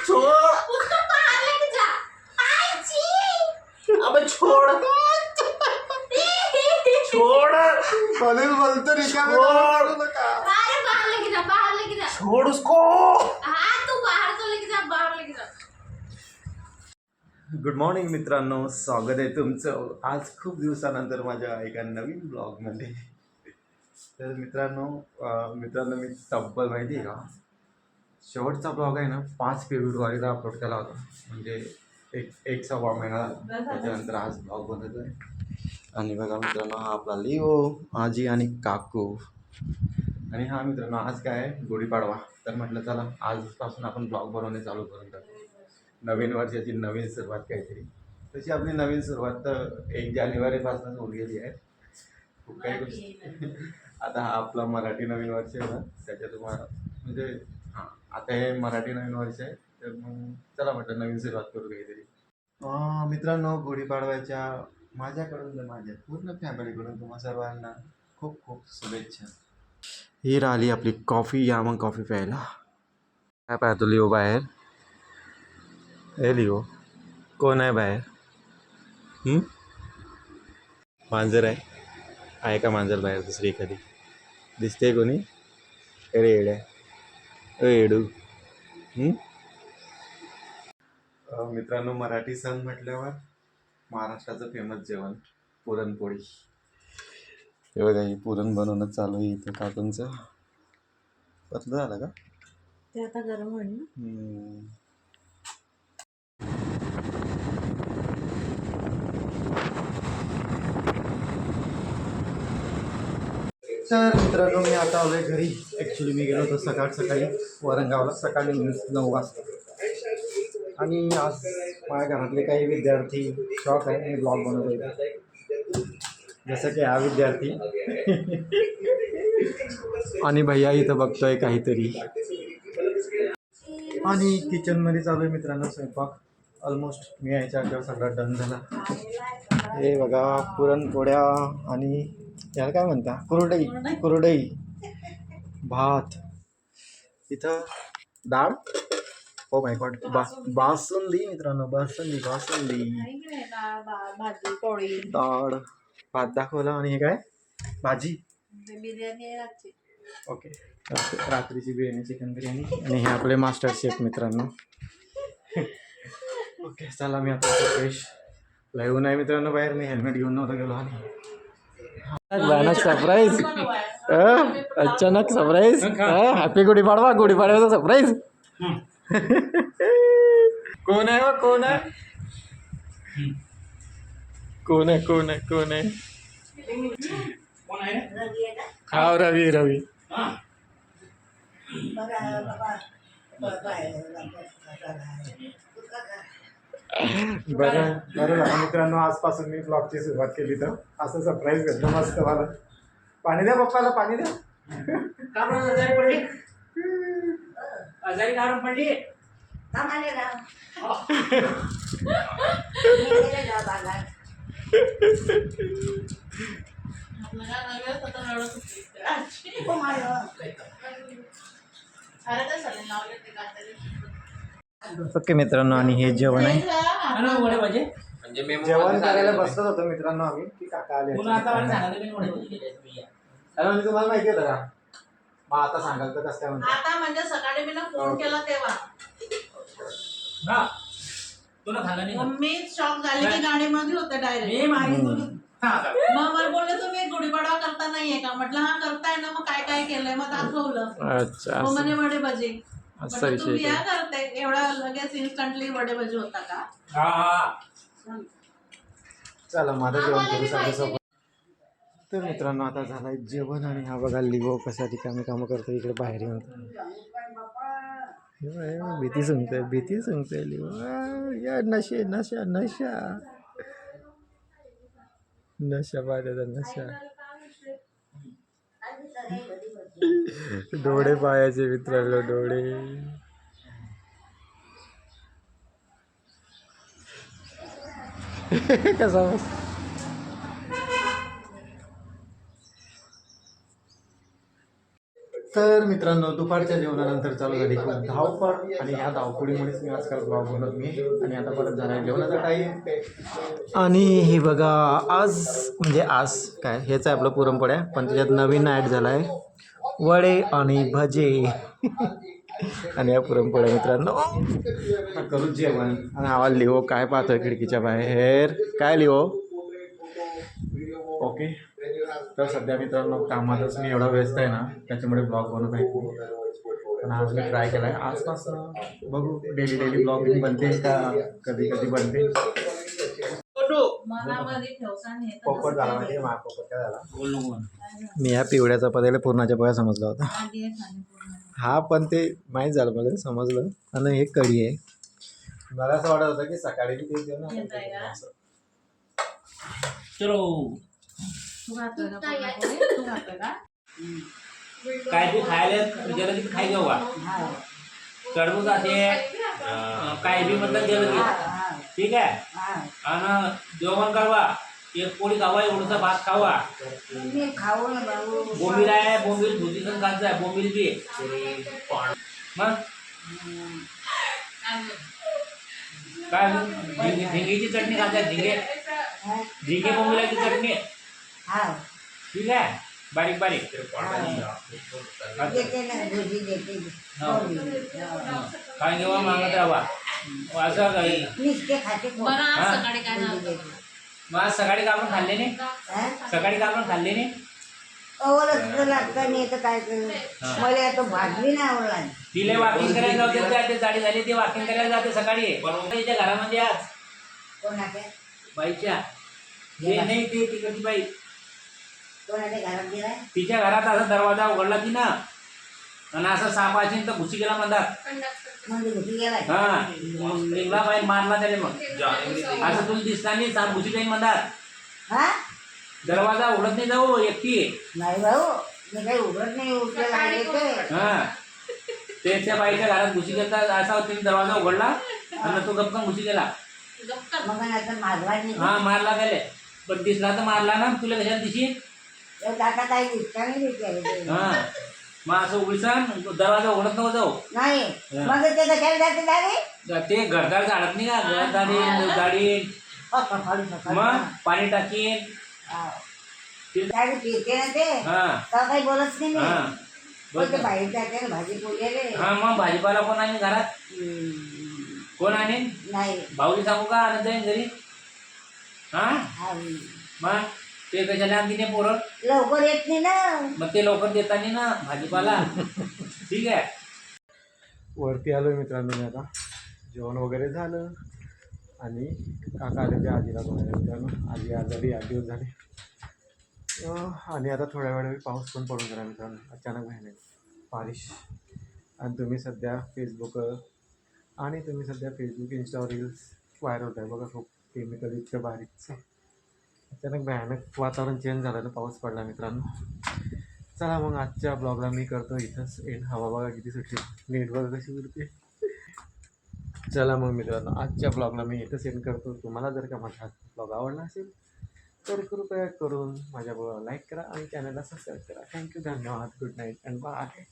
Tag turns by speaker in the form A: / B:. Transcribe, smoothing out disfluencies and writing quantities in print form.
A: उसको बाहर लेके जा। आई छी।
B: अबे छोड़ छोड़
C: कॉलेज बोलतो रिकामे
B: छोड़।
C: करू नका.
A: अरे बाहर लेके जा, बाहर लेके जा।
B: छोड़ उसको.
A: हाँ तू बाहर तो लेके जा, बाहर लेके जा.
B: गुड मॉर्निंग मित्रांनो, स्वागत आहे तुमचं आज खूप दिवसानंतर माझ्या एका नवीन ब्लॉगमध्ये. तर मित्रांनो मी तब्बल माहिती आहे का, शेवटचा ब्लॉग आहे ना 5 फेब्रुवारीला अपलोड केला होता. म्हणजे एक सव्वा महिना त्याच्यानंतर आज ब्लॉग बनवतो आहे. आणि बघा मित्रांनो, हा आपला लिओ, आजी आणि काकू. आणि हा मित्रांनो, आज काय आहे गुढीपाडवा. तर म्हटलं चला आजपासून आपण ब्लॉग बनवणे चालू करून टाकू. नवीन वर्षाची नवीन सुरुवात काहीतरी. तशी आपली नवीन सुरुवात तर 1 जानेवारीपासूनच होऊन गेली आहे. खूप काही गोष्टी. आता हा आपला मराठी नवीन वर्ष आहे ना, त्याच्यात तुम्हाला म्हणजे हां आता हे मराठी नवीन वर्ष आहे. तर मग चला म्हटलं नवीन सुरुवात करू काहीतरी. मित्रांनो, गुढीपाडव्याच्या माझ्याकडून माझ्या पूर्ण फॅमिलीकडून तुम्हा सर्वांना खूप खूप शुभेच्छा. ही राहिली आपली कॉफी. या मग कॉफी प्यायला. काय पाहतो लिओ बाहेर? ए लिओ, कोण आहे बाहेर? मांजर आहे का मांजर बाहेर? दुसरी एखादी दिसते कोणी? अरे एडू. मित्रांनो, मराठी सण म्हटल्यावर महाराष्ट्राचं फेमस जेवण पुरणपोळी. हे बघा, ही पुरण बनवणं चालू आहे इथं काकूंचं. पतलं झालं का
A: ते आता गरम होईल ना.
C: तर मित्रांनो, मी आता आलोय घरी. ॲक्च्युली मी गेलो होतो सकाळी वरणगावला, सकाळी 9 वाजता. आणि आज माझ्या घरातले काही विद्यार्थी शॉक आहे मी ब्लॉग बनवतो. जसं की हा विद्यार्थी आणि भैया इथं बघतोय काहीतरी. आणि किचनमध्ये चालू आहे मित्रांनो स्वयंपाक. ऑलमोस्ट मी यायच्या अगोदर सगळं डन झाला. हे बघा, पुरणपोळ्या आणि याला काय म्हणता, कुरडई, भात, इथं डाळ. ओ माय गॉड, बासुंदी मित्रांनो, बासुंदी
A: भाजी पोळी
C: डाळ भात दाखवला. आणि हे काय भाजी?
A: बिर्याणी आहे.
C: ओके, रात्रीची बिर्याणी, चिकन बिर्याणी. आणि हे आपले मास्टर शेफ मित्रांनो. ओके चला, मी आता फ्रेश लाईव्ह नाही मित्रांनो बाहेर. मी हेल्मेट घेऊन नव्हतं गेलो. आणि भयानक सरप्राईज, अचानक सरप्राईज. हॅपी गुढीपाडव्याचा सरप्राईज. कोण आहे? हा, रवी. बरं झालं मित्रांनो, आजपासून मी ब्लॉगची सुरुवात केली. तर असं सरप्राईज भेटलं मस्त मला. पाणी द्या पप्पाला, पाणी द्या.
D: आजारी कारण पडली.
C: ओके मित्रांनो, आणि हे जेवण आहे.
D: म्हणजे
C: जेवण करायला बसत होतो मित्रांनो आम्ही, की काका आले. म्हणजे तुम्हाला माहिती होतं का? मग आता सांगाल तर कसं काय म्हणतात.
A: आता म्हणजे सकाळी मी फोन केला तेव्हा मी शॉक झाली की गाडीमध्ये होते डायरेक्ट. मग मला बोलले तुम्ही गुढीपाडवा करता नाहीये का? म्हटलं हा करताय ना. मग काय केलंय? मग दाखवलं.
C: अच्छा,
A: मग म्हणे वडे भजी.
C: असा
A: म्हटलं
C: विषय
A: तुम्ही या
C: आहे.
A: करते एवढा लगेच इन्स्टंटली वडे भजी होता का?
C: चला माझं जेवण करू सगळ्यासोबत. तर मित्रांनो, आता झालंय जेवण. आणि हा बघा लिओ कसा रिकामी कामं करतो इकडे बाहेर येऊन. भीती सांगतोय लिओ. या नशा पाहिजे, नशा. डोळे पाहायचे मित्रांनो, डोळे. कसा तर मित्रांनो दुपारच्या जेवणानंतर चालू झाली खूप धावपळ आणि ह्या धावपळीमुळेच मी आजकाल ब्लॉग बनवत मी आणि आता परत झाला आहे जेवणाचा टाईम. आणि हे बघा आज म्हणजे आज काय हेच आहे आपलं पुरणपोळ्या पण त्याच्यात नवीन ॲड झाला आहे वडे आणि भजे आणि या पुरणपोळ्या मित्रांनो. करू जेवण आणि आवाज लिहो काय पाहतोय खिडकीच्या बाहेर काय लिहो. ओके तर सध्या मित्रांनो कामातच मी एवढा व्यस्त आहे ना त्याच्यामुळे ब्लॉग बनवत आहे पण आज मी ट्राय केला आहे आजपासून बघू डेली ब्लॉगिंग बनते का कधी कधी बनते.
A: मनामध्ये ठेवसा नाही तर
C: पोपट
A: तसं
C: झाला
A: काही
C: म्हणजे पोपट काय झाला
D: बोल नको.
C: मी ह्या पिवळ्याचा पदाला पूर्णाच्या पोह्या समजला होता.
A: आधी आहे खाण्यापूर्ण.
C: हा पण ते माहीत झालं मला समजलं आणि हे कढी आहे. मला असं वाटत होतं की सकाळी बी तेच जेवण
A: येत आहे का?
C: असं.
D: चलो
A: तू खातोय का पुरणपोळी? तू खातोय का?
D: काय तू खायला गेलं की खाई घेऊ का टरबूज असे काय बी मतलब गेलं की ठीक आहे आणि जेवण करवा एक पोळी खावा एवढसा भात खावा. बोंबील आहे बोंबील भुजी पण खात जाय बोंबील बी मग काय झिंगेची चटणी खात जाय झिंगे बोंबिलाची चटणी ठीक आहे बारीक बारीक काय घेवा मागत राहा असं काही
A: बरं आज सकाळी काय झालं?
D: मग आज सकाळी का आपण खाल्ले नाही सकाळी का आपण खाल्ले नाही
E: लागतं नाही तर काय मला आता भाजली नाही आवडला.
D: तिला वॉकिंग करायला जाते ते जाडी झाली ते वॉकिंग करायला जाते सकाळी तिच्या घरामध्ये आज
E: कोणाच्या
D: बाईच्या ते नाही ते तिकडची बाई
E: कोणाच्या घरात गेलाय
D: तिच्या घरात असा दरवाजा उघडला ती ना आणि असं साप असेल तर घुसी गेला म्हणतात
E: म्हणजे घुसी गेलाय.
D: हा निघला बाई मारला त्याने मग असं तुला दिसता नाही साप घुसी जाईल म्हणतात.
E: हा
D: दरवाजा उघडत नाही जाऊ एकटी
E: नाही भाऊ मी काही उघडत नाही उठलेला
D: हा ते त्या बाईच्या घरात घुसी गेला असा तिने दरवाजा उघडला आणि तो गपकन घुसी गेला
E: मग आता मारला नाही
D: हा मारला त्याले पण दिसला तर मारला ना तुला कशाला दिशी
E: आता काही दिसता नाही विचार
D: हा मग असं उघडसान दरवाजा उघडत नको जाऊ
E: नाही मग ते कशाला जाते दारे
D: ते घरदार झाडत नाही का घरदारी गाडी मग पाणी टाकीन
E: गाडी पिते ना ते
D: हा
E: तर काही बोलत नाही
D: हा
E: मी पण ते बाहेर जाते ना भाजी पोळी रे
D: हा मग भाजीपाला कोण आणीन घरात कोण आणीन
E: नाही
D: भाऊजी सांगू का आणत जाईन घरी हा मग ते कशाला आणते नाही पोरं
E: लवकर येत नाही ना
D: मग ते लवकर देता नाही ना भाजीपाला ठीक आहे.
C: वरती आलो मित्रांनो मी आता जेवण वगैरे झालं आणि काका आले ते आजीला बघायला मित्रांनो आजी आजारी 8 दिवस झाले आणि आता थोड्या वेळाने पाऊस पण पडून गेला मित्रांनो अचानक भयानक बारिश आणि तुम्ही सध्या फेसबुक इंस्टावर रील्स व्हायरल होत आहे बघा खूप केमिकल इतकं बारीकचं अचानक भयानक वातावरण चेंज झालं तर पाऊस पडला मित्रांनो. चला मग आजच्या ब्लॉगला मी करतो इथंच एंड. हवा बघा किती सुटली नीट बघा कशी उडते. चला मग मित्रांनो आजच्या ब्लॉगला मी इथंच एंड करतो. तुम्हाला जर का माझा ब्लॉग आवडला असेल तर कृपया करून माझ्या ब्लॉगला लाईक करा आणि चॅनलला सबस्क्राईब करा. थँक्यू धन्यवाद गुड नाईट अँड बाय.